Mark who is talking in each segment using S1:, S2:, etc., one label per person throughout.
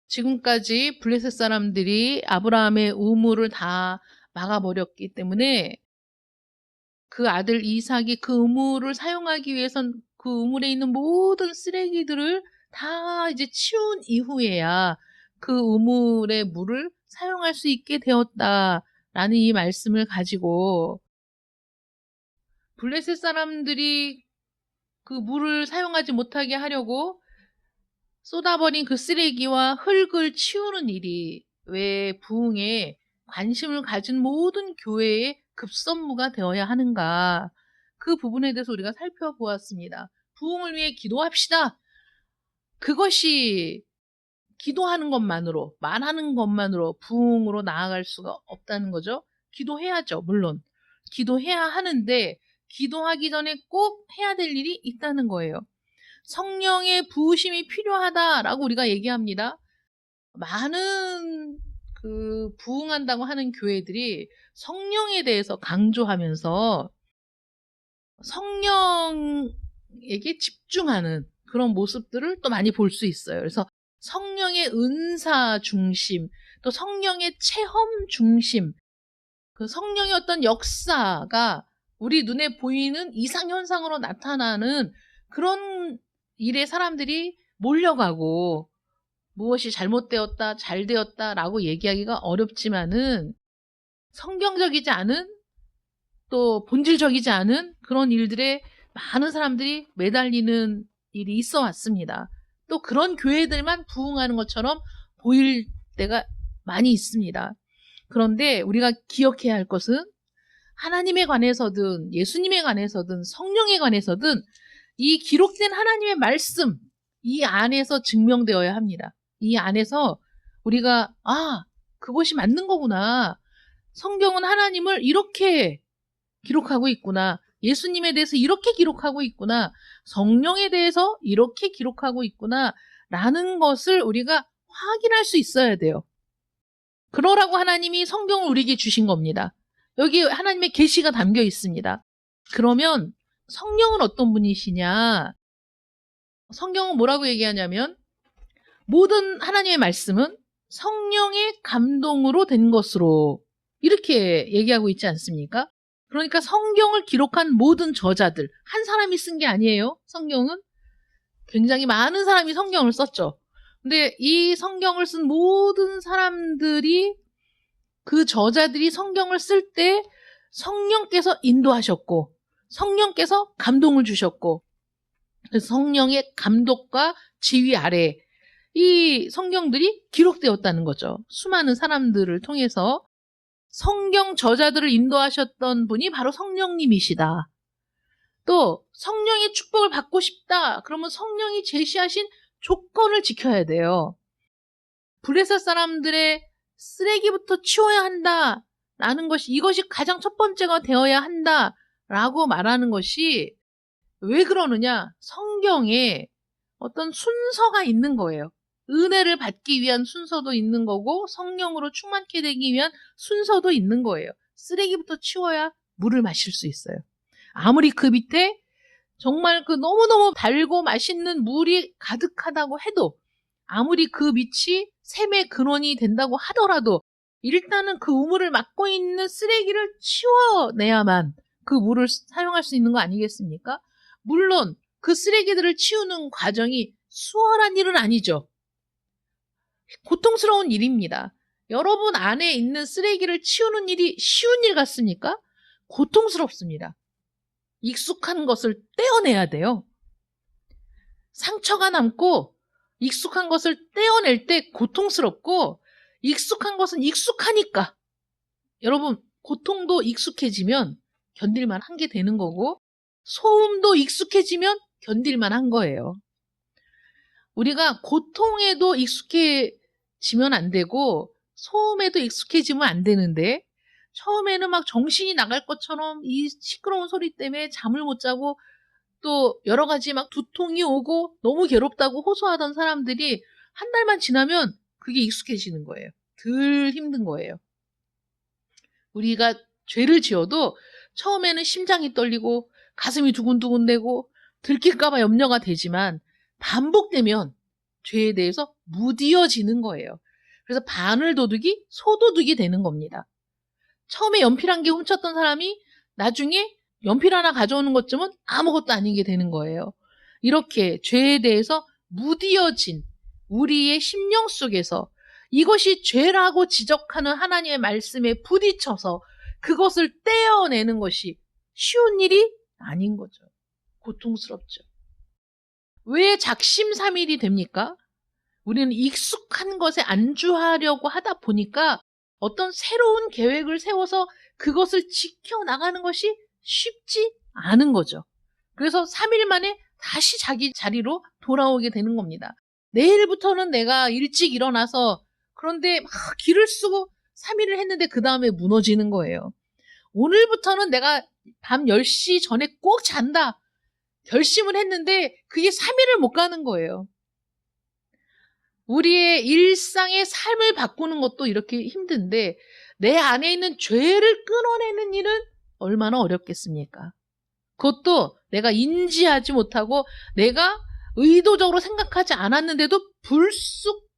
S1: 지금까지 블레셋 사람들이 아브라함의 우물을 다 막아버렸기 때문에 그 아들 이삭이 그 우물을 사용하기 위해선 그 우물에 있는 모든 쓰레기들을 다 이제 치운 이후에야 그 우물의 물을 사용할 수 있게 되었다라는 이 말씀을 가지고 블레셋 사람들이 그 물을 사용하지 못하게 하려고 쏟아버린 그 쓰레기와 흙을 치우는 일이 왜 부흥에 관심을 가진 모든 교회의 급선무가 되어야 하는가, 그 부분에 대해서 우리가 살펴보았습니다. 부흥을 위해 기도합시다. 그것이 기도하는 것만으로, 말하는 것만으로 부흥으로 나아갈 수가 없다는 거죠. 기도해야죠, 물론. 기도해야 하는데 기도하기 전에 꼭 해야 될 일이 있다는 거예요. 성령의 부으심이 필요하다라고 우리가 얘기합니다. 많은 부흥한다고 하는 교회들이 성령에 대해서 강조하면서 성령에게 집중하는 그런 모습들을 또 많이 볼 수 있어요. 그래서 성령의 은사 중심, 또 성령의 체험 중심, 그 성령의 어떤 역사가 우리 눈에 보이는 이상현상으로 나타나는 그런 일에 사람들이 몰려가고, 무엇이 잘못되었다, 잘 되었다라고 얘기하기가 어렵지만은 성경적이지 않은, 또 본질적이지 않은 그런 일들에 많은 사람들이 매달리는 일이 있어 왔습니다. 또 그런 교회들만 부흥하는 것처럼 보일 때가 많이 있습니다. 그런데 우리가 기억해야 할 것은 하나님에 관해서든 예수님에 관해서든 성령에 관해서든 이 기록된 하나님의 말씀, 이 안에서 증명되어야 합니다. 이 안에서 우리가 그것이 맞는 거구나. 성경은 하나님을 이렇게 기록하고 있구나. 예수님에 대해서 이렇게 기록하고 있구나. 성령에 대해서 이렇게 기록하고 있구나. 라는 것을 우리가 확인할 수 있어야 돼요. 그러라고 하나님이 성경을 우리에게 주신 겁니다. 여기 하나님의 계시가 담겨 있습니다. 그러면 성령은 어떤 분이시냐? 성경은 뭐라고 얘기하냐면 모든 하나님의 말씀은 성령의 감동으로 된 것으로 이렇게 얘기하고 있지 않습니까? 그러니까 성경을 기록한 모든 저자들, 한 사람이 쓴 게 아니에요. 성경은 굉장히 많은 사람이 성경을 썼죠. 근데 이 성경을 쓴 모든 사람들이, 그 저자들이 성경을 쓸 때 성령께서 인도하셨고 성령께서 감동을 주셨고, 그래서 성령의 감독과 지휘 아래 이 성경들이 기록되었다는 거죠. 수많은 사람들을 통해서 성경 저자들을 인도하셨던 분이 바로 성령님이시다. 또 성령의 축복을 받고 싶다. 그러면 성령이 제시하신 조건을 지켜야 돼요. 블레셋 사람들의 쓰레기부터 치워야 한다. 라는 것이, 이것이 가장 첫 번째가 되어야 한다. 라고 말하는 것이 왜 그러느냐? 성경에 어떤 순서가 있는 거예요. 은혜를 받기 위한 순서도 있는 거고 성령으로 충만케 되기 위한 순서도 있는 거예요. 쓰레기부터 치워야 물을 마실 수 있어요. 아무리 그 밑에 정말 그 너무너무 달고 맛있는 물이 가득하다고 해도, 아무리 그 밑이 샘의 근원이 된다고 하더라도 일단은 그 우물을 막고 있는 쓰레기를 치워내야만 그 물을 사용할 수 있는 거 아니겠습니까? 물론 그 쓰레기들을 치우는 과정이 수월한 일은 아니죠. 고통스러운 일입니다. 여러분 안에 있는 쓰레기를 치우는 일이 쉬운 일 같습니까? 고통스럽습니다. 익숙한 것을 떼어내야 돼요. 상처가 남고 익숙한 것을 떼어낼 때 고통스럽고, 익숙한 것은 익숙하니까, 여러분 고통도 익숙해지면 견딜만 한 게 되는 거고, 소음도 익숙해지면 견딜만 한 거예요. 우리가 고통에도 익숙해지면 안 되고 소음에도 익숙해지면 안 되는데, 처음에는 막 정신이 나갈 것처럼 이 시끄러운 소리 때문에 잠을 못 자고 또 여러 가지 막 두통이 오고 너무 괴롭다고 호소하던 사람들이 한 달만 지나면 그게 익숙해지는 거예요. 덜 힘든 거예요. 우리가 죄를 지어도 처음에는 심장이 떨리고 가슴이 두근두근대고 들킬까봐 염려가 되지만 반복되면 죄에 대해서 무디어지는 거예요. 그래서 바늘도둑이 소도둑이 되는 겁니다. 처음에 연필 한 개 훔쳤던 사람이 나중에 연필 하나 가져오는 것쯤은 아무것도 아닌 게 되는 거예요. 이렇게 죄에 대해서 무디어진 우리의 심령 속에서 이것이 죄라고 지적하는 하나님의 말씀에 부딪혀서 그것을 떼어내는 것이 쉬운 일이 아닌 거죠. 고통스럽죠. 왜 작심삼일이 됩니까? 우리는 익숙한 것에 안주하려고 하다 보니까 어떤 새로운 계획을 세워서 그것을 지켜나가는 것이 쉽지 않은 거죠. 그래서 3일 만에 다시 자기 자리로 돌아오게 되는 겁니다. 내일부터는 내가 일찍 일어나서 그런데 막 기를 쓰고 3일을 했는데 그 다음에 무너지는 거예요. 오늘부터는 내가 밤 10시 전에 꼭 잔다. 결심을 했는데 그게 3일을 못 가는 거예요. 우리의 일상의 삶을 바꾸는 것도 이렇게 힘든데 내 안에 있는 죄를 끊어내는 일은 얼마나 어렵겠습니까? 그것도 내가 인지하지 못하고 내가 의도적으로 생각하지 않았는데도 불쑥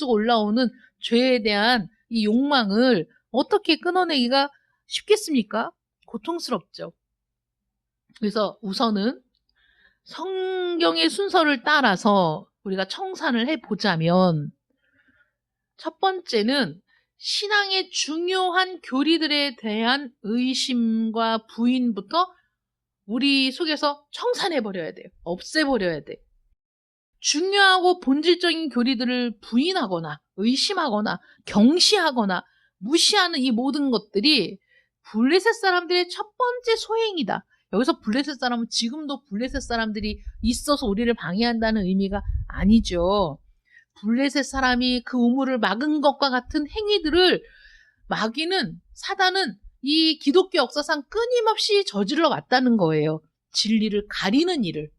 S1: 올라오는 죄에 대한 이 욕망을 어떻게 끊어내기가 쉽겠습니까? 고통스럽죠. 그래서 우선은 성경의 순서를 따라서 우리가 청산을 해보자면 첫 번째는 신앙의 중요한 교리들에 대한 의심과 부인부터 우리 속에서 청산해버려야 돼요. 없애버려야 돼. 중요하고 본질적인 교리들을 부인하거나 의심하거나 경시하거나 무시하는 이 모든 것들이 블레셋 사람들의 첫 번째 소행이다. 여기서 블레셋 사람은 지금도 블레셋 사람들이 있어서 우리를 방해한다는 의미가 아니죠. 블레셋 사람이 그 우물을 막은 것과 같은 행위들을 마귀는 사단은 이 기독교 역사상 끊임없이 저질러 왔다는 거예요. 진리를 가리는 일을.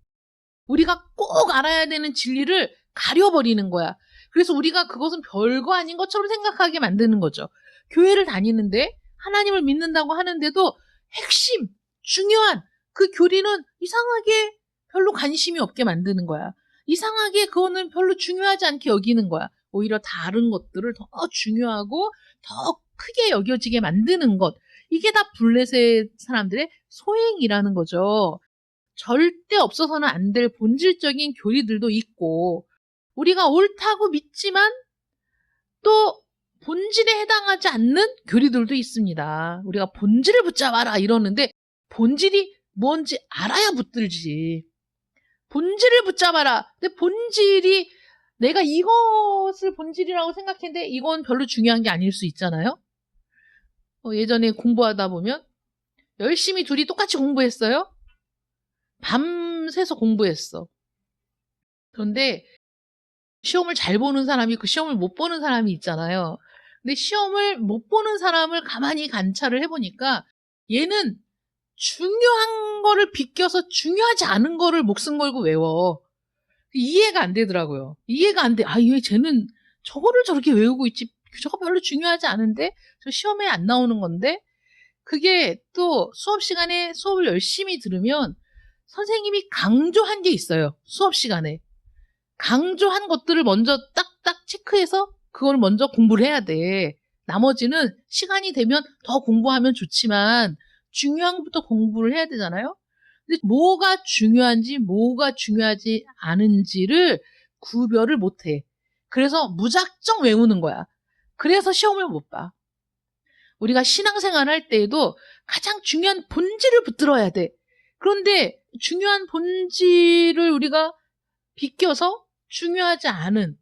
S1: 우리가 꼭 알아야 되는 진리를 가려버리는 거야. 그래서 우리가 그것은 별거 아닌 것처럼 생각하게 만드는 거죠. 교회를 다니는데 하나님을 믿는다고 하는데도 핵심, 중요한 그 교리는 이상하게 별로 관심이 없게 만드는 거야. 이상하게 그거는 별로 중요하지 않게 여기는 거야. 오히려 다른 것들을 더 중요하고 더 크게 여겨지게 만드는 것. 이게 다 블레셋 사람들의 소행이라는 거죠. 절대 없어서는 안 될 본질적인 교리들도 있고 우리가 옳다고 믿지만 또 본질에 해당하지 않는 교리들도 있습니다. 우리가 본질을 붙잡아라 이러는데 본질이 뭔지 알아야 붙들지. 본질을 붙잡아라. 근데 본질이 내가 이것을 본질이라고 생각했는데 이건 별로 중요한 게 아닐 수 있잖아요. 예전에 공부하다 보면 열심히 둘이 똑같이 공부했어요. 밤새서 공부했어. 그런데 시험을 잘 보는 사람이 있고 시험을 못 보는 사람이 있잖아요. 근데 시험을 못 보는 사람을 가만히 관찰을 해보니까 얘는 중요한 거를 비껴서 중요하지 않은 거를 목숨 걸고 외워. 이해가 안 되더라고요. 이해가 안 돼. 왜 쟤는 저거를 저렇게 외우고 있지? 저거 별로 중요하지 않은데? 저 시험에 안 나오는 건데? 그게 또 수업 시간에 수업을 열심히 들으면 선생님이 강조한 게 있어요. 수업 시간에. 강조한 것들을 먼저 딱딱 체크해서 그걸 먼저 공부를 해야 돼. 나머지는 시간이 되면 더 공부하면 좋지만 중요한 것부터 공부를 해야 되잖아요. 근데 뭐가 중요한지 뭐가 중요하지 않은지를 구별을 못해. 그래서 무작정 외우는 거야. 그래서 시험을 못 봐. 우리가 신앙생활 할 때에도 가장 중요한 본질을 붙들어야 돼. 그런데 중요한 본질을 우리가 비껴서 중요하지 않은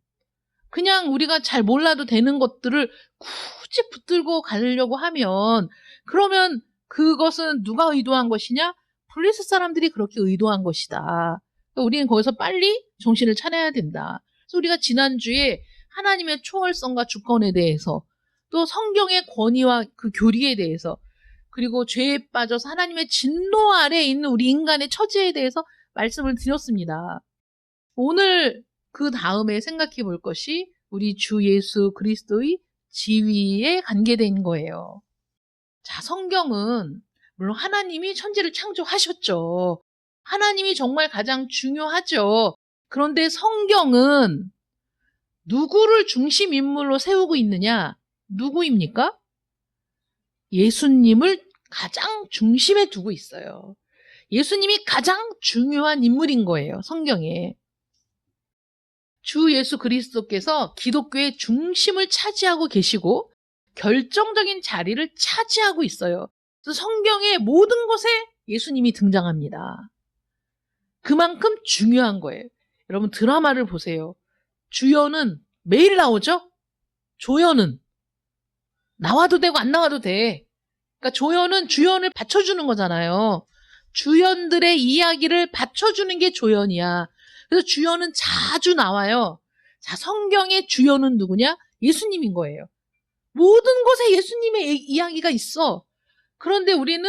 S1: 그냥 우리가 잘 몰라도 되는 것들을 굳이 붙들고 가려고 하면 그러면 그것은 누가 의도한 것이냐? 블레셋 사람들이 그렇게 의도한 것이다. 그러니까 우리는 거기서 빨리 정신을 차려야 된다. 그래서 우리가 지난주에 하나님의 초월성과 주권에 대해서 또 성경의 권위와 그 교리에 대해서 그리고 죄에 빠져서 하나님의 진노 아래에 있는 우리 인간의 처지에 대해서 말씀을 드렸습니다. 오늘 그 다음에 생각해 볼 것이 우리 주 예수 그리스도의 지위에 관계된 거예요. 자, 성경은 물론 하나님이 천지를 창조하셨죠. 하나님이 정말 가장 중요하죠. 그런데 성경은 누구를 중심 인물로 세우고 있느냐? 누구입니까? 예수님을 가장 중심에 두고 있어요. 예수님이 가장 중요한 인물인 거예요, 성경에. 주 예수 그리스도께서 기독교의 중심을 차지하고 계시고 결정적인 자리를 차지하고 있어요. 그래서 성경의 모든 곳에 예수님이 등장합니다. 그만큼 중요한 거예요. 여러분 드라마를 보세요. 주연은 매일 나오죠? 조연은 나와도 되고 안 나와도 돼. 그러니까 조연은 주연을 받쳐주는 거잖아요. 주연들의 이야기를 받쳐주는 게 조연이야. 그래서 주연은 자주 나와요. 자, 성경의 주연은 누구냐? 예수님인 거예요. 모든 곳에 예수님의 이야기가 있어. 그런데 우리는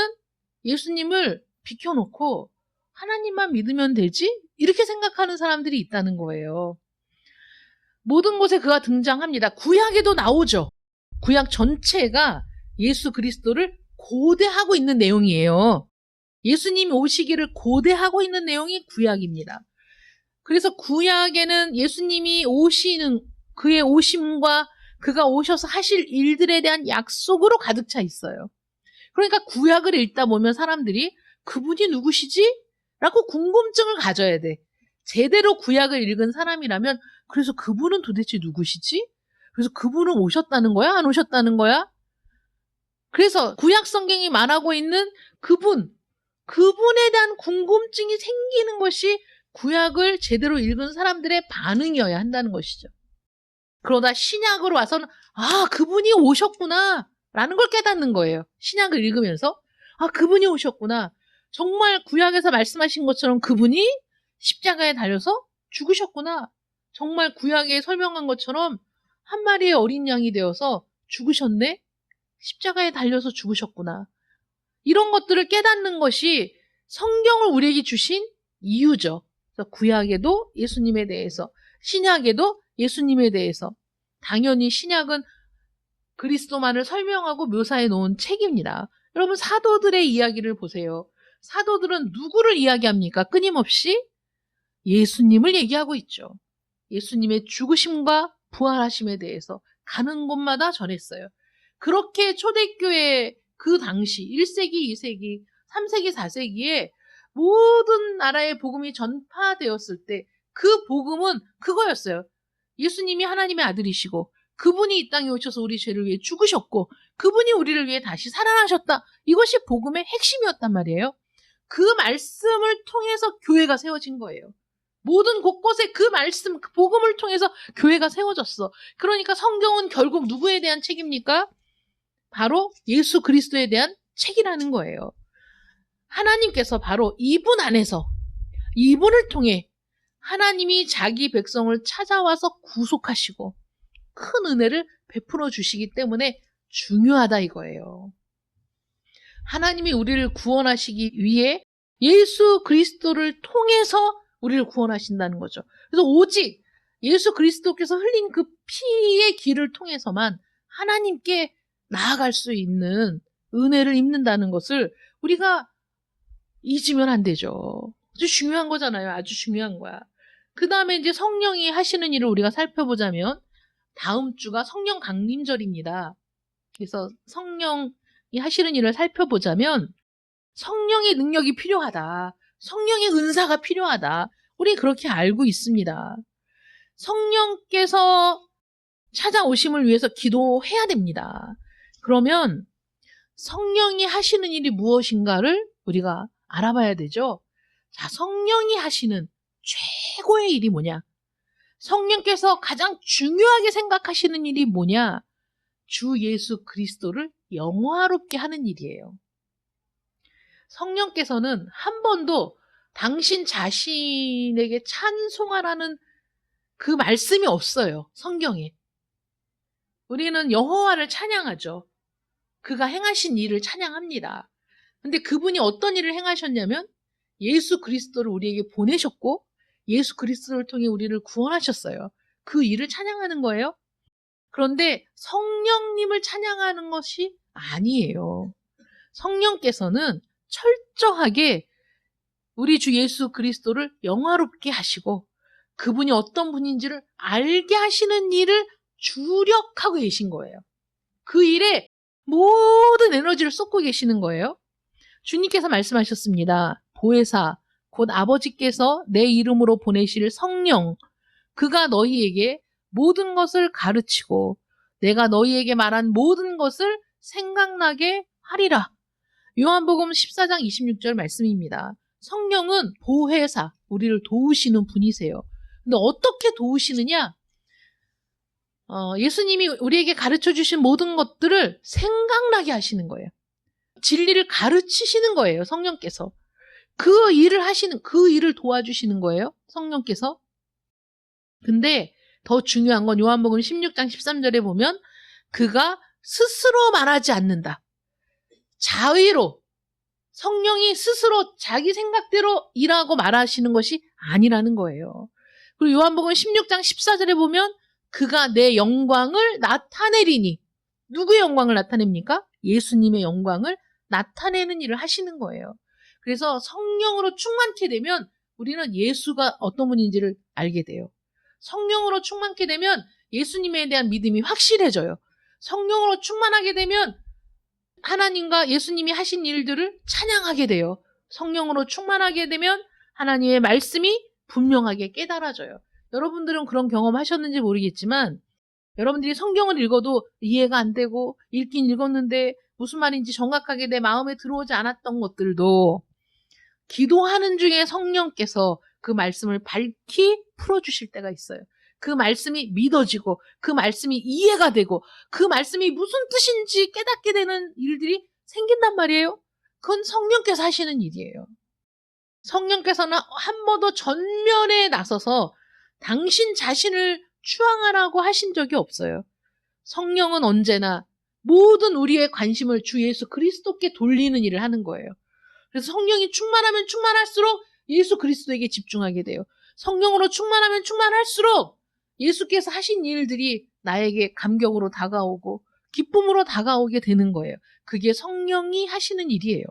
S1: 예수님을 비켜놓고 하나님만 믿으면 되지? 이렇게 생각하는 사람들이 있다는 거예요. 모든 곳에 그가 등장합니다. 구약에도 나오죠. 구약 전체가 예수 그리스도를 고대하고 있는 내용이에요. 예수님 오시기를 고대하고 있는 내용이 구약입니다. 그래서 구약에는 예수님이 오시는 그의 오심과 그가 오셔서 하실 일들에 대한 약속으로 가득 차 있어요. 그러니까 구약을 읽다 보면 사람들이 그분이 누구시지? 라고 궁금증을 가져야 돼. 제대로 구약을 읽은 사람이라면 그래서 그분은 도대체 누구시지? 그래서 그분은 오셨다는 거야? 안 오셨다는 거야? 그래서 구약 성경이 말하고 있는 그분에 대한 궁금증이 생기는 것이 구약을 제대로 읽은 사람들의 반응이어야 한다는 것이죠. 그러다 신약으로 와서는 그분이 오셨구나 라는 걸 깨닫는 거예요. 신약을 읽으면서 그분이 오셨구나. 정말 구약에서 말씀하신 것처럼 그분이 십자가에 달려서 죽으셨구나. 정말 구약에 설명한 것처럼 한 마리의 어린 양이 되어서 죽으셨네. 십자가에 달려서 죽으셨구나. 이런 것들을 깨닫는 것이 성경을 우리에게 주신 이유죠. 그래서 구약에도 예수님에 대해서, 신약에도 예수님에 대해서. 당연히 신약은 그리스도만을 설명하고 묘사해 놓은 책입니다. 여러분 사도들의 이야기를 보세요. 사도들은 누구를 이야기합니까? 끊임없이 예수님을 얘기하고 있죠. 예수님의 죽으심과 부활하심에 대해서 가는 곳마다 전했어요. 그렇게 초대교회 그 당시 1세기, 2세기, 3세기, 4세기에 모든 나라의 복음이 전파되었을 때 그 복음은 그거였어요. 예수님이 하나님의 아들이시고 그분이 이 땅에 오셔서 우리 죄를 위해 죽으셨고 그분이 우리를 위해 다시 살아나셨다. 이것이 복음의 핵심이었단 말이에요. 그 말씀을 통해서 교회가 세워진 거예요. 모든 곳곳에 그 말씀, 그 복음을 통해서 교회가 세워졌어. 그러니까 성경은 결국 누구에 대한 책입니까? 바로 예수 그리스도에 대한 책이라는 거예요. 하나님께서 바로 이분 안에서 이분을 통해 하나님이 자기 백성을 찾아와서 구속하시고 큰 은혜를 베풀어 주시기 때문에 중요하다 이거예요. 하나님이 우리를 구원하시기 위해 예수 그리스도를 통해서 우리를 구원하신다는 거죠. 그래서 오직 예수 그리스도께서 흘린 그 피의 길을 통해서만 하나님께 나아갈 수 있는 은혜를 입는다는 것을 우리가 잊으면 안 되죠. 아주 중요한 거잖아요. 아주 중요한 거야. 그 다음에 이제 성령이 하시는 일을 우리가 살펴보자면 다음 주가 성령 강림절입니다. 그래서 성령이 하시는 일을 살펴보자면 성령의 능력이 필요하다. 성령의 은사가 필요하다. 우리 그렇게 알고 있습니다. 성령께서 찾아오심을 위해서 기도해야 됩니다. 그러면 성령이 하시는 일이 무엇인가를 우리가 알아봐야 되죠. 자, 성령이 하시는 최고의 일이 뭐냐? 성령께서 가장 중요하게 생각하시는 일이 뭐냐? 주 예수 그리스도를 영화롭게 하는 일이에요. 성령께서는 한 번도 당신 자신에게 찬송하라는 그 말씀이 없어요. 성경에. 우리는 여호와를 찬양하죠. 그가 행하신 일을 찬양합니다. 근데 그분이 어떤 일을 행하셨냐면 예수 그리스도를 우리에게 보내셨고 예수 그리스도를 통해 우리를 구원하셨어요. 그 일을 찬양하는 거예요. 그런데 성령님을 찬양하는 것이 아니에요. 성령께서는 철저하게 우리 주 예수 그리스도를 영화롭게 하시고 그분이 어떤 분인지를 알게 하시는 일을 주력하고 계신 거예요. 그 일에 모든 에너지를 쏟고 계시는 거예요. 주님께서 말씀하셨습니다. 보혜사, 곧 아버지께서 내 이름으로 보내실 성령, 그가 너희에게 모든 것을 가르치고 내가 너희에게 말한 모든 것을 생각나게 하리라. 요한복음 14장 26절 말씀입니다. 성령은 보혜사, 우리를 도우시는 분이세요. 근데 어떻게 도우시느냐? 예수님이 우리에게 가르쳐 주신 모든 것들을 생각나게 하시는 거예요. 진리를 가르치시는 거예요, 성령께서. 그 일을 도와주시는 거예요, 성령께서. 근데 더 중요한 건 요한복음 16장 13절에 보면 그가 스스로 말하지 않는다. 자의로, 성령이 스스로 자기 생각대로 일하고 말하시는 것이 아니라는 거예요. 그리고 요한복음 16장 14절에 보면 그가 내 영광을 나타내리니, 누구의 영광을 나타냅니까? 예수님의 영광을 나타내는 일을 하시는 거예요. 그래서 성령으로 충만케 되면 우리는 예수가 어떤 분인지를 알게 돼요. 성령으로 충만케 되면 예수님에 대한 믿음이 확실해져요. 성령으로 충만하게 되면 하나님과 예수님이 하신 일들을 찬양하게 돼요. 성령으로 충만하게 되면 하나님의 말씀이 분명하게 깨달아져요. 여러분들은 그런 경험 하셨는지 모르겠지만 여러분들이 성경을 읽어도 이해가 안 되고 읽긴 읽었는데 무슨 말인지 정확하게 내 마음에 들어오지 않았던 것들도 기도하는 중에 성령께서 그 말씀을 밝히 풀어주실 때가 있어요. 그 말씀이 믿어지고 그 말씀이 이해가 되고 그 말씀이 무슨 뜻인지 깨닫게 되는 일들이 생긴단 말이에요. 그건 성령께서 하시는 일이에요. 성령께서는 한 번도 전면에 나서서 당신 자신을 추앙하라고 하신 적이 없어요. 성령은 언제나 모든 우리의 관심을 주 예수 그리스도께 돌리는 일을 하는 거예요. 그래서 성령이 충만하면 충만할수록 예수 그리스도에게 집중하게 돼요. 성령으로 충만하면 충만할수록 예수께서 하신 일들이 나에게 감격으로 다가오고 기쁨으로 다가오게 되는 거예요. 그게 성령이 하시는 일이에요.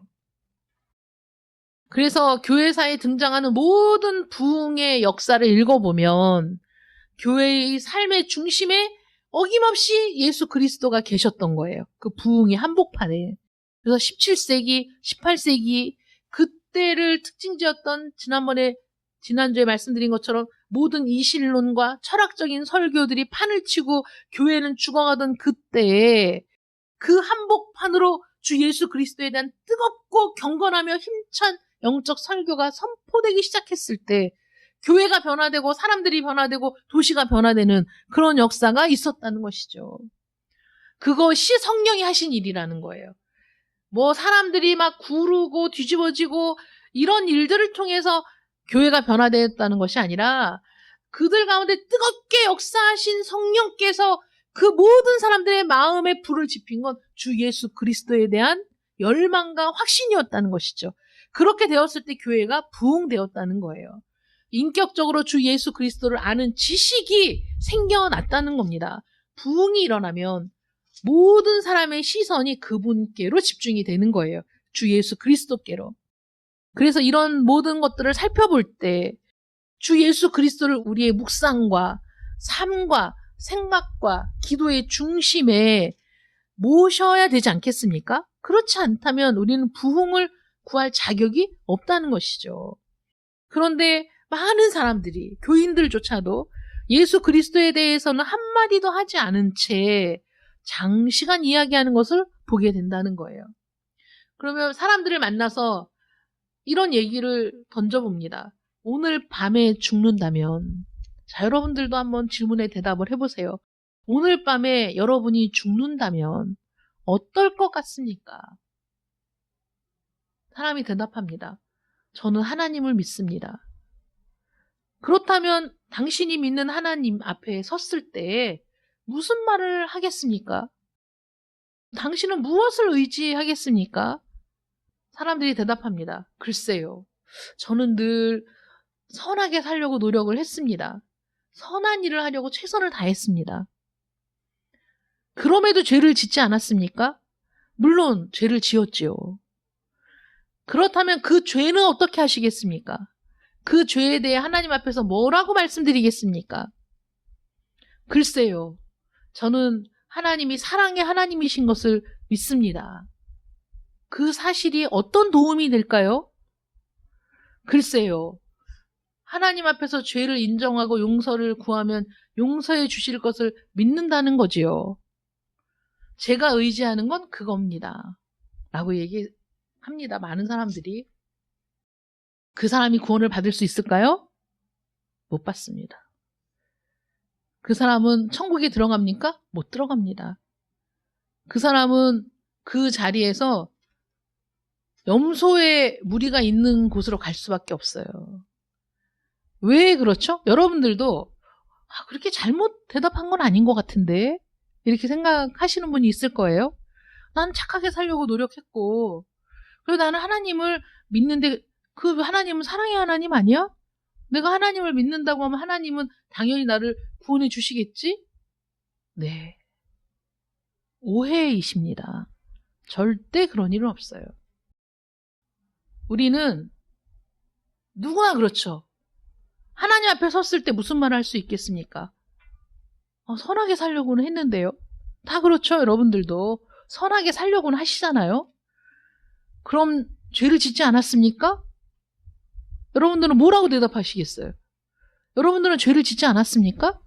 S1: 그래서 교회사에 등장하는 모든 부흥의 역사를 읽어보면 교회의 삶의 중심에 어김없이 예수 그리스도가 계셨던 거예요. 그 부흥의 한복판에. 그래서 17세기, 18세기 그때를 특징지었던 지난주에 말씀드린 것처럼 모든 이신론과 철학적인 설교들이 판을 치고 교회는 죽어가던 그때에 그 한복판으로 주 예수 그리스도에 대한 뜨겁고 경건하며 힘찬 영적 설교가 선포되기 시작했을 때 교회가 변화되고 사람들이 변화되고 도시가 변화되는 그런 역사가 있었다는 것이죠. 그것이 성령이 하신 일이라는 거예요. 뭐 사람들이 막 구르고 뒤집어지고 이런 일들을 통해서 교회가 변화되었다는 것이 아니라 그들 가운데 뜨겁게 역사하신 성령께서 그 모든 사람들의 마음에 불을 지핀 건 주 예수 그리스도에 대한 열망과 확신이었다는 것이죠. 그렇게 되었을 때 교회가 부흥되었다는 거예요. 인격적으로 주 예수 그리스도를 아는 지식이 생겨났다는 겁니다. 부흥이 일어나면 모든 사람의 시선이 그분께로 집중이 되는 거예요. 주 예수 그리스도께로. 그래서 이런 모든 것들을 살펴볼 때 주 예수 그리스도를 우리의 묵상과 삶과 생각과 기도의 중심에 모셔야 되지 않겠습니까? 그렇지 않다면 우리는 부흥을 구할 자격이 없다는 것이죠. 그런데 많은 사람들이, 교인들조차도 예수 그리스도에 대해서는 한마디도 하지 않은 채 장시간 이야기하는 것을 보게 된다는 거예요. 그러면 사람들을 만나서 이런 얘기를 던져봅니다. 오늘 밤에 죽는다면, 자, 여러분들도 한번 질문에 대답을 해보세요. 오늘 밤에 여러분이 죽는다면 어떨 것 같습니까? 사람이 대답합니다. 저는 하나님을 믿습니다. 그렇다면 당신이 믿는 하나님 앞에 섰을 때 무슨 말을 하겠습니까? 당신은 무엇을 의지하겠습니까? 사람들이 대답합니다. 글쎄요. 저는 늘 선하게 살려고 노력을 했습니다. 선한 일을 하려고 최선을 다했습니다. 그럼에도 죄를 짓지 않았습니까? 물론 죄를 지었지요. 그렇다면 그 죄는 어떻게 하시겠습니까? 그 죄에 대해 하나님 앞에서 뭐라고 말씀드리겠습니까? 글쎄요. 저는 하나님이 사랑의 하나님이신 것을 믿습니다. 그 사실이 어떤 도움이 될까요? 글쎄요. 하나님 앞에서 죄를 인정하고 용서를 구하면 용서해 주실 것을 믿는다는 거지요. 제가 의지하는 건 그겁니다. 라고 얘기합니다. 많은 사람들이. 그 사람이 구원을 받을 수 있을까요? 못 받습니다. 그 사람은 천국에 들어갑니까? 못 들어갑니다. 그 사람은 그 자리에서 염소의 무리가 있는 곳으로 갈 수밖에 없어요. 왜 그렇죠? 여러분들도 그렇게 잘못 대답한 건 아닌 것 같은데 이렇게 생각하시는 분이 있을 거예요. 난 착하게 살려고 노력했고 그리고 나는 하나님을 믿는데 그 하나님은 사랑의 하나님 아니야? 내가 하나님을 믿는다고 하면 하나님은 당연히 나를 구원해 주시겠지? 네. 오해이십니다. 절대 그런 일은 없어요. 우리는 누구나 그렇죠. 하나님 앞에 섰을 때 무슨 말을 할 수 있겠습니까? 선하게 살려고는 했는데요. 다 그렇죠. 여러분들도 선하게 살려고는 하시잖아요. 그럼 죄를 짓지 않았습니까? 여러분들은 뭐라고 대답하시겠어요? 여러분들은 죄를 짓지 않았습니까?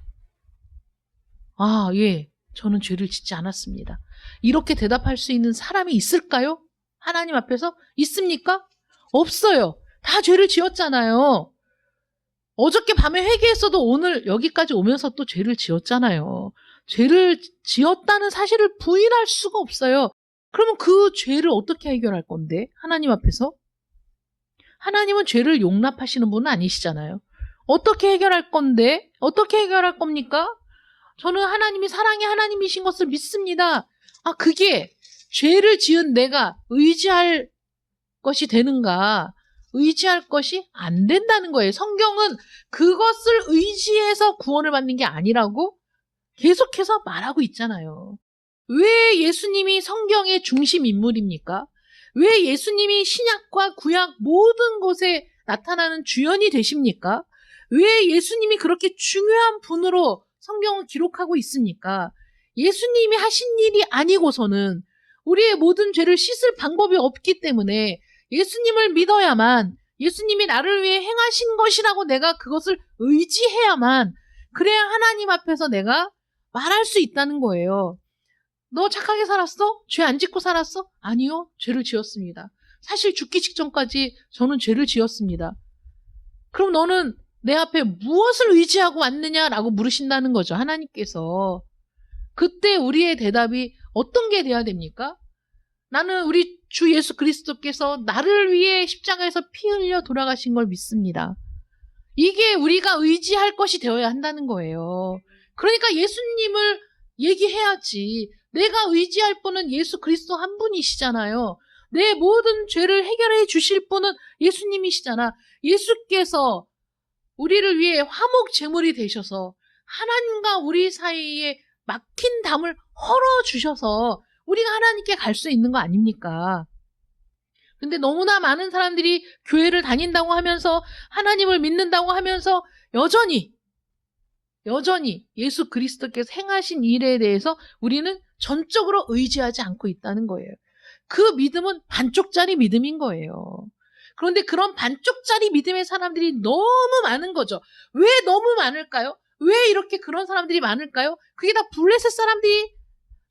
S1: 예, 저는 죄를 짓지 않았습니다. 이렇게 대답할 수 있는 사람이 있을까요? 하나님 앞에서? 있습니까? 없어요. 다 죄를 지었잖아요. 어저께 밤에 회개했어도 오늘 여기까지 오면서 또 죄를 지었잖아요. 죄를 지었다는 사실을 부인할 수가 없어요. 그러면 그 죄를 어떻게 해결할 건데? 하나님 앞에서? 하나님은 죄를 용납하시는 분은 아니시잖아요. 어떻게 해결할 건데? 어떻게 해결할 겁니까? 저는 하나님이 사랑의 하나님이신 것을 믿습니다. 그게 죄를 지은 내가 의지할 것이 되는가? 의지할 것이 안 된다는 거예요. 성경은 그것을 의지해서 구원을 받는 게 아니라고 계속해서 말하고 있잖아요. 왜 예수님이 성경의 중심 인물입니까? 왜 예수님이 신약과 구약 모든 곳에 나타나는 주연이 되십니까? 왜 예수님이 그렇게 중요한 분으로 성경을 기록하고 있습니까? 예수님이 하신 일이 아니고서는 우리의 모든 죄를 씻을 방법이 없기 때문에 예수님을 믿어야만, 예수님이 나를 위해 행하신 것이라고 내가 그것을 의지해야만, 그래야 하나님 앞에서 내가 말할 수 있다는 거예요. 너 착하게 살았어? 죄 안 짓고 살았어? 아니요, 죄를 지었습니다. 사실 죽기 직전까지 저는 죄를 지었습니다. 그럼 너는 내 앞에 무엇을 의지하고 왔느냐라고 물으신다는 거죠, 하나님께서. 그때 우리의 대답이 어떤 게 돼야 됩니까? 나는 우리 주 예수 그리스도께서 나를 위해 십자가에서 피 흘려 돌아가신 걸 믿습니다. 이게 우리가 의지할 것이 되어야 한다는 거예요. 그러니까 예수님을 얘기해야지. 내가 의지할 분은 예수 그리스도 한 분이시잖아요. 내 모든 죄를 해결해 주실 분은 예수님이시잖아. 예수께서 우리를 위해 화목 제물이 되셔서 하나님과 우리 사이에 막힌 담을 헐어주셔서 우리가 하나님께 갈 수 있는 거 아닙니까? 근데 너무나 많은 사람들이 교회를 다닌다고 하면서 하나님을 믿는다고 하면서 여전히 예수 그리스도께서 행하신 일에 대해서 우리는 전적으로 의지하지 않고 있다는 거예요. 그 믿음은 반쪽짜리 믿음인 거예요. 그런데 그런 반쪽짜리 믿음의 사람들이 너무 많은 거죠. 왜 너무 많을까요? 왜 이렇게 그런 사람들이 많을까요? 그게 다 블레셋 사람들이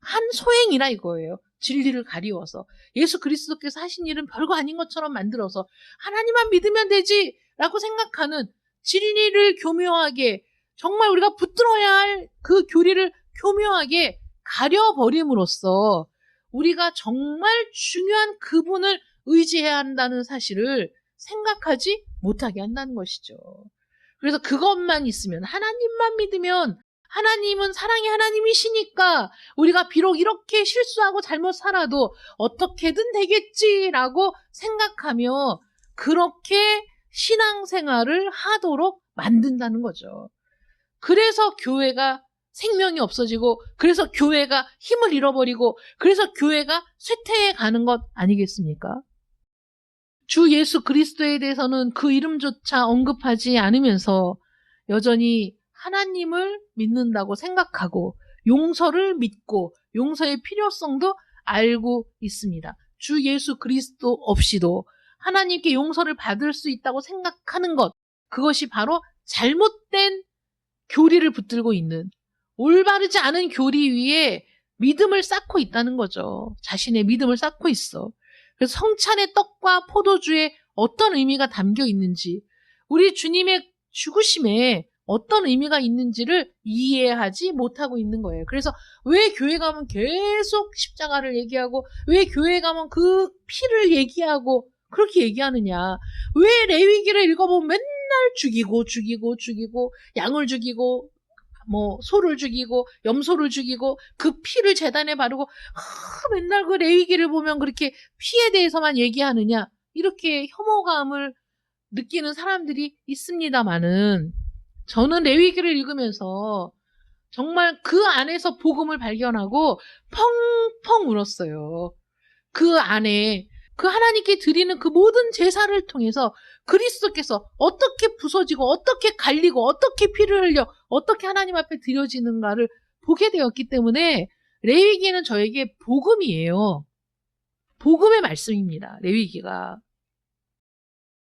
S1: 한 소행이라 이거예요. 진리를 가리워서. 예수 그리스도께서 하신 일은 별거 아닌 것처럼 만들어서 하나님만 믿으면 되지 라고 생각하는, 진리를 교묘하게, 정말 우리가 붙들어야 할 그 교리를 교묘하게 가려버림으로써 우리가 정말 중요한 그분을 의지해야 한다는 사실을 생각하지 못하게 한다는 것이죠. 그래서 그것만 있으면, 하나님만 믿으면, 하나님은 사랑의 하나님이시니까 우리가 비록 이렇게 실수하고 잘못 살아도 어떻게든 되겠지라고 생각하며 그렇게 신앙생활을 하도록 만든다는 거죠. 그래서 교회가 생명이 없어지고, 그래서 교회가 힘을 잃어버리고, 그래서 교회가 쇠퇴해 가는 것 아니겠습니까? 주 예수 그리스도에 대해서는 그 이름조차 언급하지 않으면서 여전히 하나님을 믿는다고 생각하고 용서를 믿고 용서의 필요성도 알고 있습니다. 주 예수 그리스도 없이도 하나님께 용서를 받을 수 있다고 생각하는 것, 그것이 바로 잘못된 교리를 붙들고 있는, 올바르지 않은 교리 위에 믿음을 쌓고 있다는 거죠. 자신의 믿음을 쌓고 있어. 그래서 성찬의 떡과 포도주에 어떤 의미가 담겨 있는지, 우리 주님의 죽으심에 어떤 의미가 있는지를 이해하지 못하고 있는 거예요. 그래서 왜 교회 가면 계속 십자가를 얘기하고, 왜 교회 가면 그 피를 얘기하고 그렇게 얘기하느냐. 왜 레위기를 읽어보면 맨날 죽이고 양을 죽이고 소를 죽이고 염소를 죽이고 그 피를 제단에 바르고 맨날 그 레위기를 보면 그렇게 피에 대해서만 얘기하느냐, 이렇게 혐오감을 느끼는 사람들이 있습니다만은, 저는 레위기를 읽으면서 정말 그 안에서 복음을 발견하고 펑펑 울었어요. 그 안에 그 하나님께 드리는 그 모든 제사를 통해서 그리스도께서 어떻게 부서지고 어떻게 갈리고 어떻게 피를 흘려 어떻게 하나님 앞에 드려지는가를 보게 되었기 때문에 레위기는 저에게 복음이에요. 복음의 말씀입니다. 레위기가.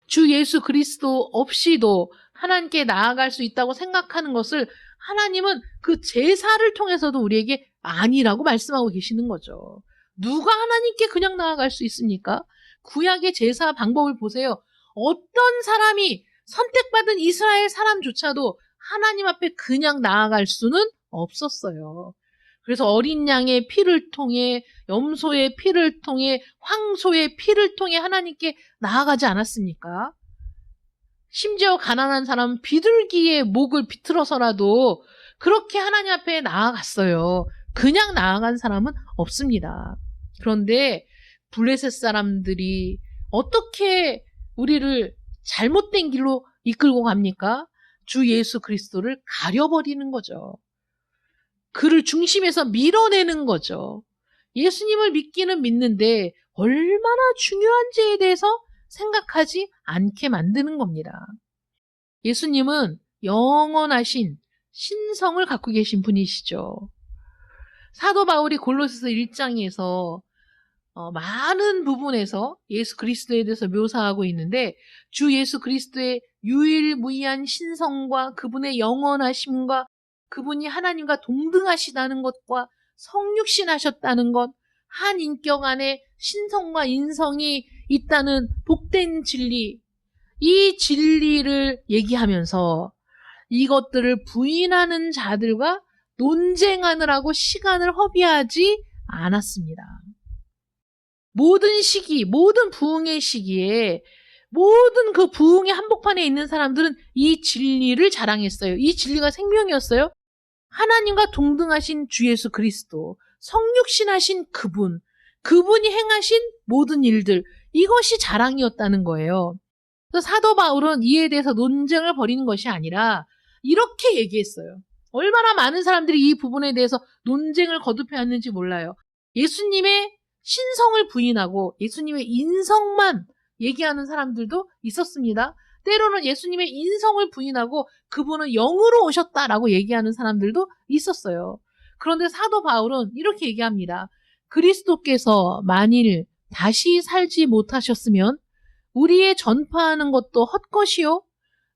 S1: 주 예수 그리스도 없이도 하나님께 나아갈 수 있다고 생각하는 것을 하나님은 그 제사를 통해서도 우리에게 아니라고 말씀하고 계시는 거죠. 누가 하나님께 그냥 나아갈 수 있습니까? 구약의 제사 방법을 보세요. 어떤 사람이, 선택받은 이스라엘 사람조차도 하나님 앞에 그냥 나아갈 수는 없었어요. 그래서 어린 양의 피를 통해, 염소의 피를 통해, 황소의 피를 통해 하나님께 나아가지 않았습니까? 심지어 가난한 사람은 비둘기의 목을 비틀어서라도 그렇게 하나님 앞에 나아갔어요. 그냥 나아간 사람은 없습니다. 그런데 블레셋 사람들이 어떻게 우리를 잘못된 길로 이끌고 갑니까? 주 예수 그리스도를 가려버리는 거죠. 그를 중심에서 밀어내는 거죠. 예수님을 믿기는 믿는데 얼마나 중요한지에 대해서 생각하지 않게 만드는 겁니다. 예수님은 영원하신 신성을 갖고 계신 분이시죠. 사도 바울이 골로새서 1장에서 많은 부분에서 예수 그리스도에 대해서 묘사하고 있는데, 주 예수 그리스도의 유일무이한 신성과 그분의 영원하심과 그분이 하나님과 동등하시다는 것과 성육신하셨다는 것, 한 인격 안에 신성과 인성이 있다는 복된 진리, 이 진리를 얘기하면서 이것들을 부인하는 자들과 논쟁하느라고 시간을 허비하지 않았습니다. 모든 시기, 모든 부흥의 시기에 모든 그 부흥의 한복판에 있는 사람들은 이 진리를 자랑했어요. 이 진리가 생명이었어요. 하나님과 동등하신 주 예수 그리스도, 성육신하신 그분이 행하신 모든 일들, 이것이 자랑이었다는 거예요. 그래서 사도 바울은 이에 대해서 논쟁을 벌이는 것이 아니라 이렇게 얘기했어요. 얼마나 많은 사람들이 이 부분에 대해서 논쟁을 거듭해왔는지 몰라요. 예수님의 신성을 부인하고 예수님의 인성만 얘기하는 사람들도 있었습니다. 때로는 예수님의 인성을 부인하고 그분은 영으로 오셨다라고 얘기하는 사람들도 있었어요. 그런데 사도 바울은 이렇게 얘기합니다. 그리스도께서 만일 다시 살지 못하셨으면 우리의 전파하는 것도 헛것이요,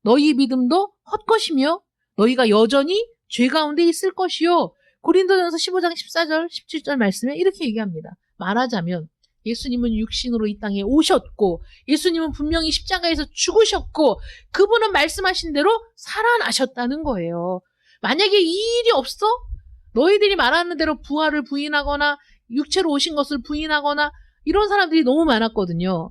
S1: 너희 믿음도 헛것이며 너희가 여전히 죄 가운데 있을 것이요. 고린도전서 15장 14절 17절 말씀에 이렇게 얘기합니다. 말하자면 예수님은 육신으로 이 땅에 오셨고 예수님은 분명히 십자가에서 죽으셨고 그분은 말씀하신 대로 살아나셨다는 거예요. 만약에 이 일이 없어? 너희들이 말하는 대로 부활을 부인하거나 육체로 오신 것을 부인하거나 이런 사람들이 너무 많았거든요.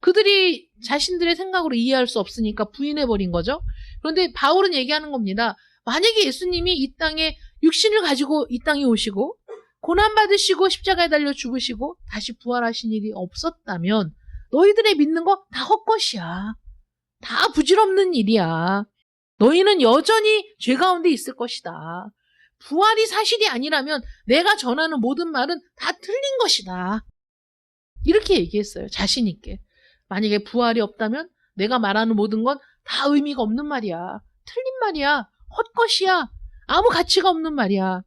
S1: 그들이 자신들의 생각으로 이해할 수 없으니까 부인해버린 거죠. 그런데 바울은 얘기하는 겁니다. 만약에 예수님이 이 땅에 육신을 가지고 이 땅에 오시고 고난받으시고 십자가에 달려 죽으시고 다시 부활하신 일이 없었다면 너희들의 믿는 거 다 헛것이야. 다 부질없는 일이야. 너희는 여전히 죄 가운데 있을 것이다. 부활이 사실이 아니라면 내가 전하는 모든 말은 다 틀린 것이다. 이렇게 얘기했어요. 자신 있게. 만약에 부활이 없다면 내가 말하는 모든 건 다 의미가 없는 말이야. 틀린 말이야. 헛것이야. 아무 가치가 없는 말이야.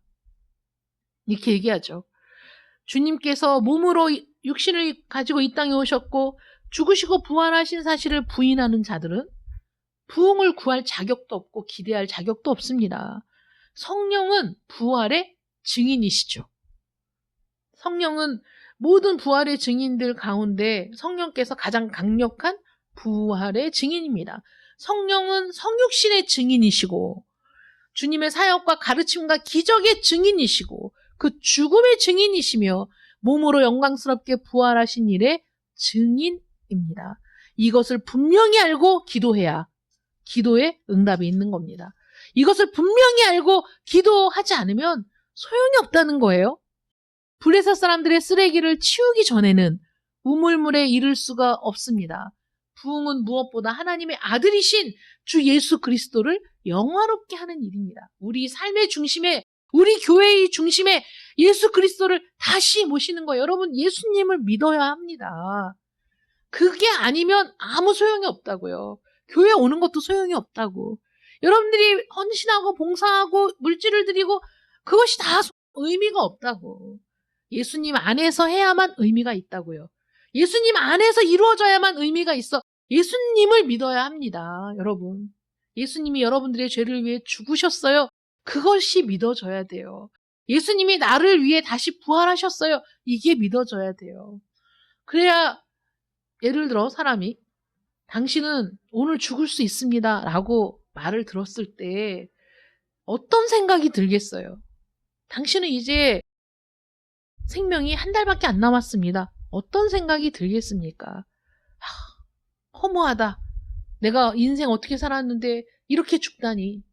S1: 이렇게 얘기하죠. 주님께서 몸으로 육신을 가지고 이 땅에 오셨고 죽으시고 부활하신 사실을 부인하는 자들은 부흥을 구할 자격도 없고 기대할 자격도 없습니다. 성령은 부활의 증인이시죠. 성령은 모든 부활의 증인들 가운데 성령께서 가장 강력한 부활의 증인입니다. 성령은 성육신의 증인이시고 주님의 사역과 가르침과 기적의 증인이시고 그 죽음의 증인이시며 몸으로 영광스럽게 부활하신 일의 증인입니다. 이것을 분명히 알고 기도해야 기도에 응답이 있는 겁니다. 이것을 분명히 알고 기도하지 않으면 소용이 없다는 거예요. 블레셋 사람들의 쓰레기를 치우기 전에는 우물물에 이를 수가 없습니다. 부흥은 무엇보다 하나님의 아들이신 주 예수 그리스도를 영화롭게 하는 일입니다. 우리 삶의 중심에, 우리 교회의 중심에 예수 그리스도를 다시 모시는 거예요. 여러분, 예수님을 믿어야 합니다. 그게 아니면 아무 소용이 없다고요. 교회 오는 것도 소용이 없다고. 여러분들이 헌신하고 봉사하고 물질을 드리고 그것이 다 의미가 없다고. 예수님 안에서 해야만 의미가 있다고요. 예수님 안에서 이루어져야만 의미가 있어. 예수님을 믿어야 합니다. 여러분. 예수님이 여러분들의 죄를 위해 죽으셨어요. 그것이 믿어져야 돼요. 예수님이 나를 위해 다시 부활하셨어요. 이게 믿어져야 돼요. 그래야 예를 들어 사람이 당신은 오늘 죽을 수 있습니다 라고 말을 들었을 때 어떤 생각이 들겠어요? 당신은 이제 생명이 한 달밖에 안 남았습니다. 어떤 생각이 들겠습니까? 허무하다. 내가 인생 어떻게 살았는데 이렇게 죽다니.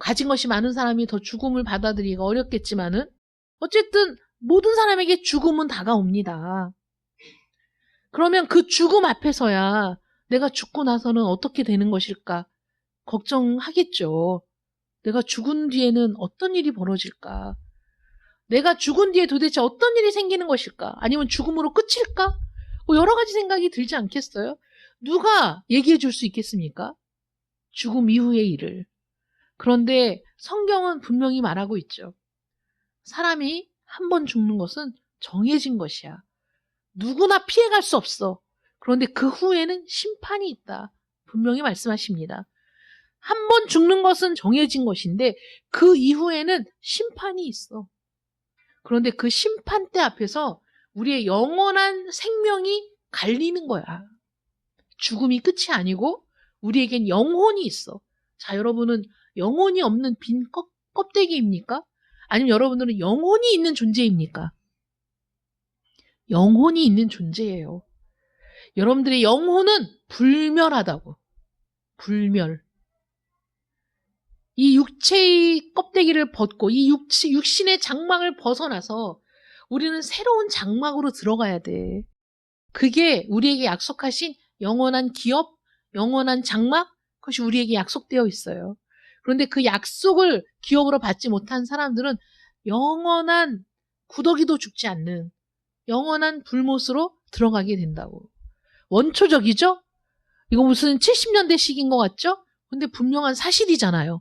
S1: 가진 것이 많은 사람이 더 죽음을 받아들이기가 어렵겠지만은 어쨌든 모든 사람에게 죽음은 다가옵니다. 그러면 그 죽음 앞에서야 내가 죽고 나서는 어떻게 되는 것일까 걱정하겠죠. 내가 죽은 뒤에는 어떤 일이 벌어질까? 내가 죽은 뒤에 도대체 어떤 일이 생기는 것일까? 아니면 죽음으로 끝일까? 여러 가지 생각이 들지 않겠어요? 누가 얘기해 줄 수 있겠습니까? 죽음 이후의 일을. 그런데 성경은 분명히 말하고 있죠. 사람이 한 번 죽는 것은 정해진 것이야. 누구나 피해갈 수 없어. 그런데 그 후에는 심판이 있다. 분명히 말씀하십니다. 한 번 죽는 것은 정해진 것인데 그 이후에는 심판이 있어. 그런데 그 심판대 앞에서 우리의 영원한 생명이 갈리는 거야. 죽음이 끝이 아니고 우리에겐 영혼이 있어. 자, 여러분은 영혼이 없는 빈 껍데기입니까? 아니면 여러분들은 영혼이 있는 존재입니까? 영혼이 있는 존재예요. 여러분들의 영혼은 불멸하다고. 불멸. 이 육체의 껍데기를 벗고 이 육신의 장막을 벗어나서 우리는 새로운 장막으로 들어가야 돼. 그게 우리에게 약속하신 영원한 기업, 영원한 장막, 그것이 우리에게 약속되어 있어요. 그런데 그 약속을 기업으로 받지 못한 사람들은 영원한 구더기도 죽지 않는 영원한 불못으로 들어가게 된다고. 원초적이죠? 이거 무슨 70년대식인 것 같죠? 근데 분명한 사실이잖아요.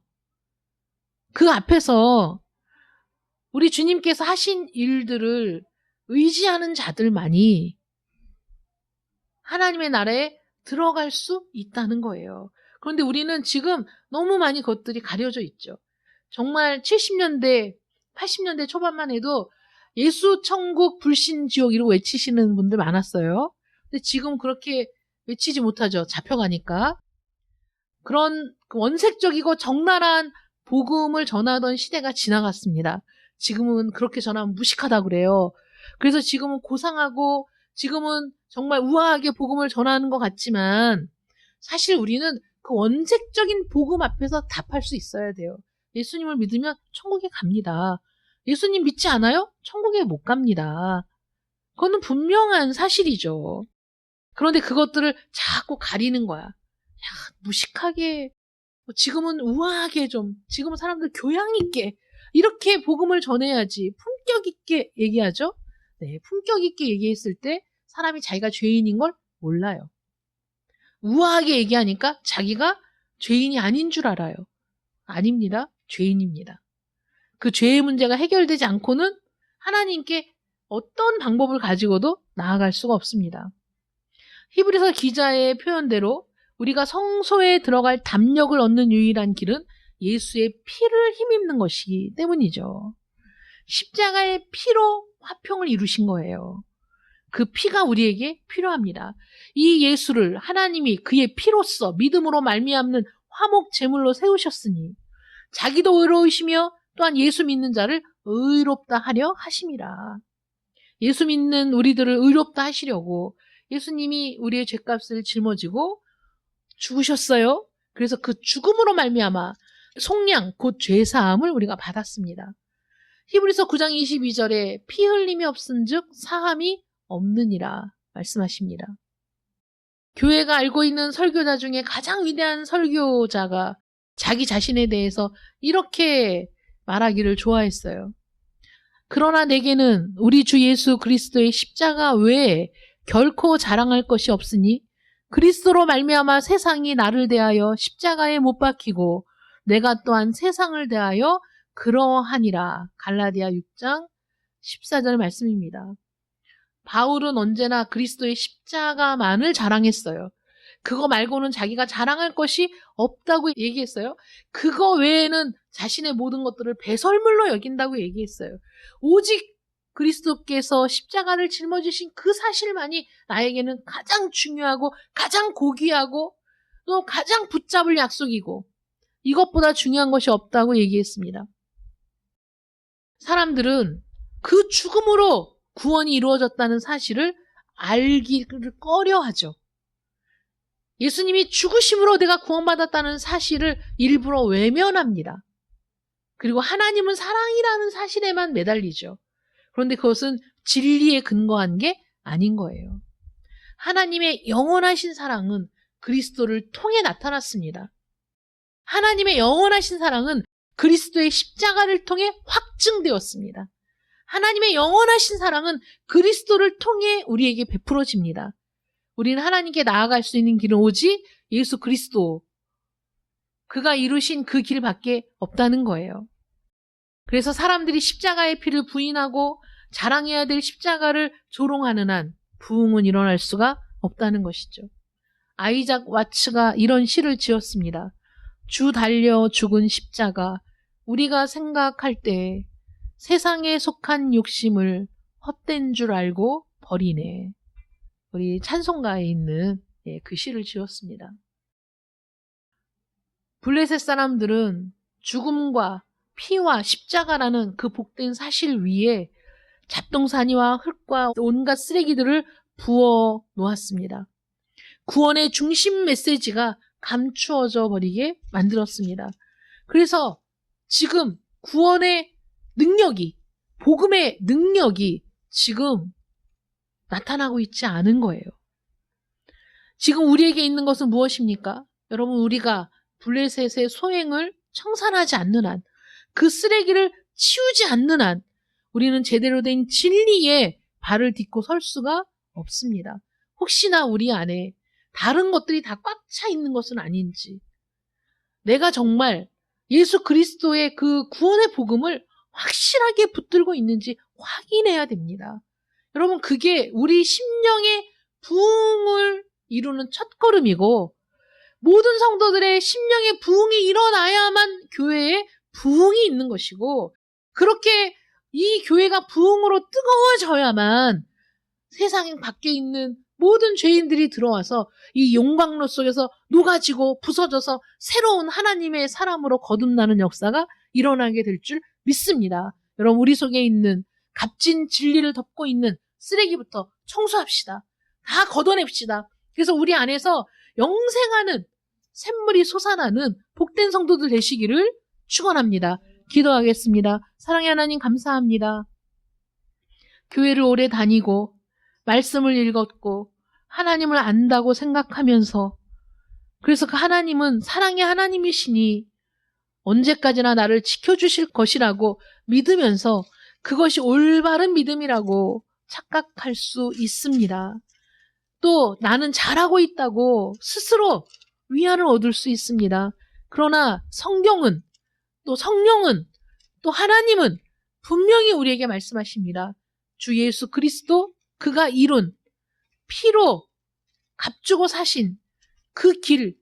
S1: 그 앞에서 우리 주님께서 하신 일들을 의지하는 자들만이 하나님의 나라에 들어갈 수 있다는 거예요. 그런데 우리는 지금 너무 많이 것들이 가려져 있죠. 정말 70년대, 80년대 초반만 해도 예수 천국 불신 지옥 이러고 외치시는 분들 많았어요. 근데 지금 그렇게 외치지 못하죠. 잡혀가니까. 그런 원색적이고 적나라한 복음을 전하던 시대가 지나갔습니다. 지금은 그렇게 전하면 무식하다고 그래요. 그래서 지금은 고상하고 지금은 정말 우아하게 복음을 전하는 것 같지만 사실 우리는 그 원색적인 복음 앞에서 답할 수 있어야 돼요. 예수님을 믿으면 천국에 갑니다. 예수님 믿지 않아요? 천국에 못 갑니다. 그거는 분명한 사실이죠. 그런데 그것들을 자꾸 가리는 거야. 무식하게, 지금은 우아하게 좀, 지금은 사람들 교양 있게 이렇게 복음을 전해야지 품격 있게 얘기하죠. 네, 품격 있게 얘기했을 때 사람이 자기가 죄인인 걸 몰라요. 우아하게 얘기하니까 자기가 죄인이 아닌 줄 알아요. 아닙니다. 죄인입니다. 그 죄의 문제가 해결되지 않고는 하나님께 어떤 방법을 가지고도 나아갈 수가 없습니다. 히브리서 기자의 표현대로 우리가 성소에 들어갈 담력을 얻는 유일한 길은 예수의 피를 힘입는 것이기 때문이죠. 십자가의 피로 화평을 이루신 거예요. 그 피가 우리에게 필요합니다. 이 예수를 하나님이 그의 피로써 믿음으로 말미암는 화목 제물로 세우셨으니 자기도 의로우시며 또한 예수 믿는 자를 의롭다 하려 하심이라. 예수 믿는 우리들을 의롭다 하시려고 예수님이 우리의 죄값을 짊어지고 죽으셨어요. 그래서 그 죽음으로 말미암아 속량 곧 죄사함을 우리가 받았습니다. 히브리서 9장 22절에 피 흘림이 없은즉 사함이 없느니라 말씀하십니다. 교회가 알고 있는 설교자 중에 가장 위대한 설교자가 자기 자신에 대해서 이렇게 말하기를 좋아했어요. 그러나 내게는 우리 주 예수 그리스도의 십자가 외에 결코 자랑할 것이 없으니 그리스도로 말미암아 세상이 나를 대하여 십자가에 못 박히고 내가 또한 세상을 대하여 그러하니라. 갈라디아 6장 14절 말씀입니다. 바울은 언제나 그리스도의 십자가만을 자랑했어요. 그거 말고는 자기가 자랑할 것이 없다고 얘기했어요. 그거 외에는 자신의 모든 것들을 배설물로 여긴다고 얘기했어요. 오직 그리스도께서 십자가를 짊어지신 그 사실만이 나에게는 가장 중요하고 가장 고귀하고 또 가장 붙잡을 약속이고 이것보다 중요한 것이 없다고 얘기했습니다. 사람들은 그 죽음으로 구원이 이루어졌다는 사실을 알기를 꺼려하죠. 예수님이 죽으심으로 내가 구원받았다는 사실을 일부러 외면합니다. 그리고 하나님은 사랑이라는 사실에만 매달리죠. 그런데 그것은 진리에 근거한 게 아닌 거예요. 하나님의 영원하신 사랑은 그리스도를 통해 나타났습니다. 하나님의 영원하신 사랑은 그리스도의 십자가를 통해 확증되었습니다. 하나님의 영원하신 사랑은 그리스도를 통해 우리에게 베풀어집니다. 우리는 하나님께 나아갈 수 있는 길은 오직 예수 그리스도, 그가 이루신 그 길밖에 없다는 거예요. 그래서 사람들이 십자가의 피를 부인하고 자랑해야 될 십자가를 조롱하는 한 부흥은 일어날 수가 없다는 것이죠. 아이작 와츠가 이런 시를 지었습니다. 주 달려 죽은 십자가, 우리가 생각할 때 세상에 속한 욕심을 헛된 줄 알고 버리네. 우리 찬송가에 있는 그 시를 지었습니다. 블레셋 사람들은 죽음과 피와 십자가라는 그 복된 사실 위에 잡동사니와 흙과 온갖 쓰레기들을 부어 놓았습니다. 구원의 중심 메시지가 감추어져 버리게 만들었습니다. 그래서 지금 구원의 능력이, 복음의 능력이 지금 나타나고 있지 않은 거예요. 지금 우리에게 있는 것은 무엇입니까? 여러분, 우리가 블레셋의 소행을 청산하지 않는 한, 그 쓰레기를 치우지 않는 한 우리는 제대로 된 진리에 발을 딛고 설 수가 없습니다. 혹시나 우리 안에 다른 것들이 다 꽉 차 있는 것은 아닌지, 내가 정말 예수 그리스도의 그 구원의 복음을 확실하게 붙들고 있는지 확인해야 됩니다. 여러분, 그게 우리 심령의 부흥을 이루는 첫걸음이고, 모든 성도들의 심령의 부흥이 일어나야만 교회에 부흥이 있는 것이고, 그렇게 이 교회가 부흥으로 뜨거워져야만 세상 밖에 있는 모든 죄인들이 들어와서 이 용광로 속에서 녹아지고 부서져서 새로운 하나님의 사람으로 거듭나는 역사가 일어나게 될 줄 믿습니다. 여러분, 우리 속에 있는 값진 진리를 덮고 있는 쓰레기부터 청소합시다. 다 걷어냅시다. 그래서 우리 안에서 영생하는 샘물이 솟아나는 복된 성도들 되시기를 축원합니다. 기도하겠습니다. 사랑의 하나님, 감사합니다. 교회를 오래 다니고 말씀을 읽었고 하나님을 안다고 생각하면서, 그래서 그 하나님은 사랑의 하나님이시니 언제까지나 나를 지켜주실 것이라고 믿으면서 그것이 올바른 믿음이라고 착각할 수 있습니다. 또 나는 잘하고 있다고 스스로 위안을 얻을 수 있습니다. 그러나 성경은, 또 성령은, 또 하나님은 분명히 우리에게 말씀하십니다. 주 예수 그리스도, 그가 이룬 피로 값주고 사신 그 길이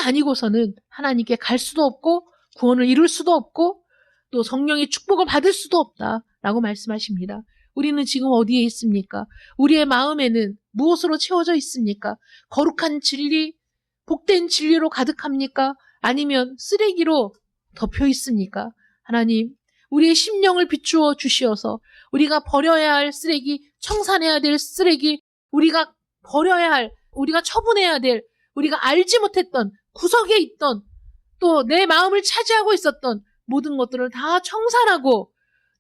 S1: 아니고서는 하나님께 갈 수도 없고 구원을 이룰 수도 없고 또 성령의 축복을 받을 수도 없다라고 말씀하십니다. 우리는 지금 어디에 있습니까? 우리의 마음에는 무엇으로 채워져 있습니까? 거룩한 진리, 복된 진리로 가득합니까? 아니면 쓰레기로 덮여 있습니까? 하나님, 우리의 심령을 비추어 주시어서 우리가 버려야 할 쓰레기, 청산해야 될 쓰레기, 우리가 버려야 할, 우리가 처분해야 될, 우리가 알지 못했던, 구석에 있던, 또 내 마음을 차지하고 있었던 모든 것들을 다 청산하고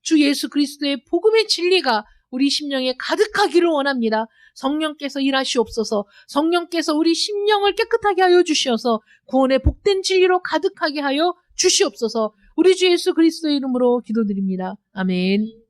S1: 주 예수 그리스도의 복음의 진리가 우리 심령에 가득하기를 원합니다. 성령께서 일하시옵소서. 성령께서 우리 심령을 깨끗하게 하여 주시어서 구원의 복된 진리로 가득하게 하여 주시옵소서. 우리 주 예수 그리스도의 이름으로 기도드립니다. 아멘.